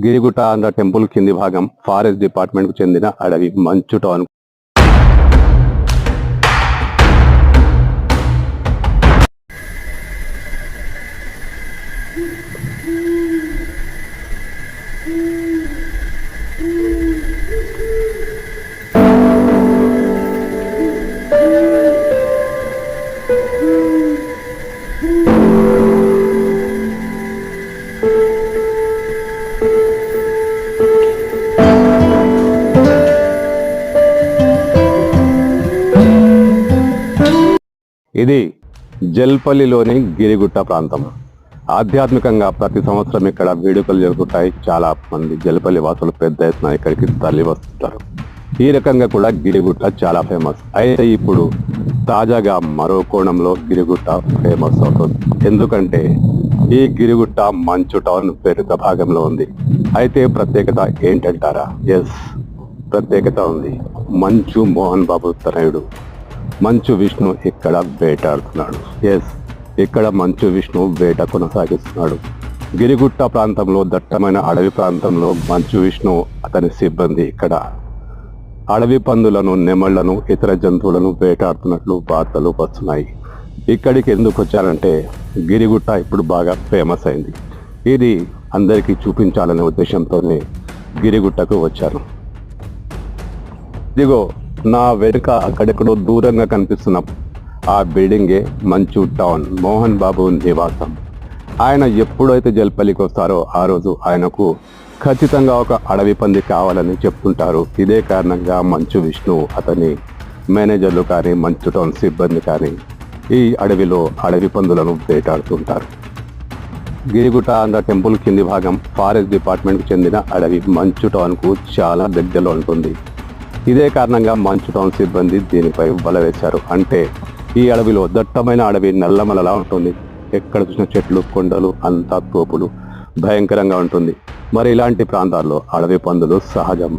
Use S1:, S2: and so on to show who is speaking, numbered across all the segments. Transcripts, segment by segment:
S1: గిరిగుట్ట Andhra temple కింది భాగం forest department కు చెందిన అడవి మంచు టౌన్. ఇది జల్పల్లిలోని గిరిగుట్ట ప్రాంతం. ఆధ్యాత్మికంగా ప్రతి సంవత్సరం ఇక్కడ వేడుకలు జరుగుతాయి. చాలా మంది జల్పల్లి వాసులు పెద్ద ఎత్తున ఇక్కడికి తరలి వస్తుంటారు. ఈ రకంగా కూడా గిరిగుట్ట చాలా ఫేమస్. అయితే ఇప్పుడు తాజాగా మరో కోణంలో గిరిగుట్ట ఫేమస్ అవుతుంది. ఎందుకంటే ఈ గిరిగుట్ట మంచు టౌన్ పేరుక భాగంలో ఉంది. అయితే ప్రత్యేకత ఏంటంటారా? ఎస్, ప్రత్యేకత ఉంది. మంచు మోహన్ బాబు తనయుడు మంచు విష్ణు ఇక్కడ వేటాడుతున్నాడు. ఎస్, ఇక్కడ మంచు విష్ణు వేట కొనసాగిస్తున్నాడు. గిరిగుట్ట ప్రాంతంలో దట్టమైన అడవి ప్రాంతంలో మంచు విష్ణు అతని సిబ్బంది ఇక్కడ అడవి పందులను, నెమళ్లను, ఇతర జంతువులను వేటాడుతున్నట్లు వార్తలు వస్తున్నాయి. ఇక్కడికి ఎందుకు వచ్చారంటే గిరిగుట్ట ఇప్పుడు బాగా ఫేమస్ అయింది. ఇది అందరికీ చూపించాలనే ఉద్దేశంతోనే గిరిగుట్టకు వచ్చాను. ఇదిగో నా వెనుక అక్కడెక్కడో దూరంగా కనిపిస్తున్న ఆ బిల్డింగే మంచు టౌన్, మోహన్ బాబు నివాసం. ఆయన ఎప్పుడైతే జల్పల్లికి వస్తారో ఆ రోజు ఆయనకు ఖచ్చితంగా ఒక అడవి పంది కావాలని చెప్తుంటారు. ఇదే కారణంగా మంచు విష్ణు, అతని మేనేజర్లు కానీ, మంచు టౌన్ సిబ్బంది కానీ ఈ అడవిలో అడవి పందులను వేటాడుతుంటారు. గిరిగుట్ట ఆంధ్ర టెంపుల్ కింది భాగం ఫారెస్ట్ డిపార్ట్మెంట్కు చెందిన అడవి మంచు టౌన్కు చాలా దగ్గరలో ఉంటుంది. ఇదే కారణంగా మంచు టౌన్ సిబ్బంది దీనిపై వల వేశారు. అంటే ఈ అడవిలో దట్టమైన అడవి నల్లమలలా ఉంటుంది. ఎక్కడ చూసిన చెట్లు, కొండలు, అంతా తోపులు, భయంకరంగా ఉంటుంది. మరి ఇలాంటి ప్రాంతాల్లో అడవి పందులు సహజం,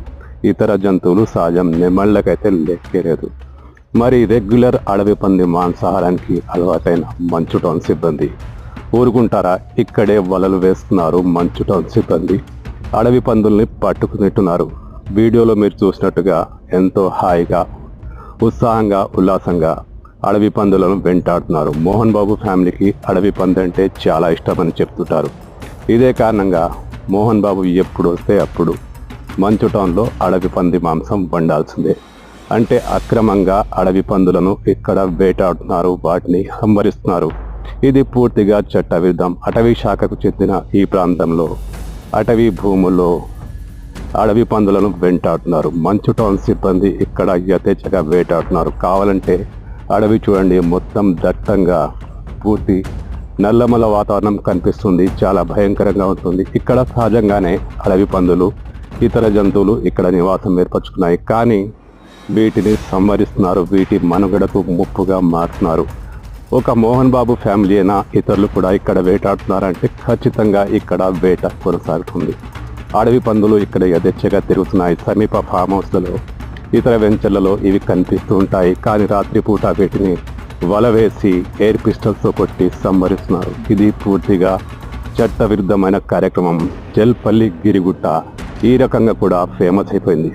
S1: ఇతర జంతువులు సహజం, నెమళ్ళకైతే లెక్కేలేదు. మరి రెగ్యులర్ అడవి పంది మాంసాహారానికి అలవాటైన మంచు టౌన్ సిబ్బంది ఊరుకుంటారా? ఇక్కడే వలలు వేస్తున్నారు. మంచు టౌన్ సిబ్బంది అడవి పందుల్ని పట్టుకునిట్టున్నారు. వీడియోలో మీరు చూసినట్టుగా ఎంతో హాయిగా, ఉత్సాహంగా, ఉల్లాసంగా అడవి పందులను వెంటాడుతున్నారు. మోహన్ బాబు ఫ్యామిలీకి అడవి పంది అంటే చాలా ఇష్టమని చెప్తుంటారు. ఇదే కారణంగా మోహన్ బాబు ఎప్పుడు వస్తే అప్పుడు మంచు టౌన్లో అడవి పంది మాంసం వండాల్సిందే. అంటే అక్రమంగా అడవి పందులను ఇక్కడ వేటాడుతున్నారు, వాటిని సంహరిస్తున్నారు. ఇది పూర్తిగా చట్టవిరుద్ధం. అటవీ శాఖకు చెందిన ఈ ప్రాంతంలో అటవీ భూముల్లో అడవి పందులను వెంటాడుతున్నారు. మంచు టౌన్ సిబ్బంది ఇక్కడ యథేచ్ఛగా వేటాడుతున్నారు. కావాలంటే అడవి చూడండి, మొత్తం దట్టంగా పూర్తి నల్లమల వాతావరణం కనిపిస్తుంది. చాలా భయంకరంగా ఉంటుంది. ఇక్కడ సహజంగానే అడవి పందులు, ఇతర జంతువులు ఇక్కడ నివాసం ఏర్పరచుకున్నాయి. కానీ వీటిని సంహరిస్తున్నారు, వీటి మనుగడకు ముప్పుగా మారుతున్నారు. ఒక మోహన్ బాబు ఫ్యామిలీ అయినా ఇతరులు కూడా ఇక్కడ వేటాడుతున్నారంటే ఖచ్చితంగా ఇక్కడ వేట కొనసాగుతుంది. అడవి పందులు ఇక్కడ యథేచ్ఛగా తిరుగుతున్నాయి. సమీప ఫామ్ హౌస్లలో, ఇతర వెంచర్లలో ఇవి కనిపిస్తూ ఉంటాయి. కానీ రాత్రిపూట వీటిని వల వేసి ఎయిర్ పిస్టల్స్తో కొట్టి సంహరిస్తున్నారు. ఇది పూర్తిగా చట్టవిరుద్ధమైన కార్యక్రమం. జల్పల్లి గిరిగుట్ట ఈ రకంగా కూడా ఫేమస్ అయిపోయింది.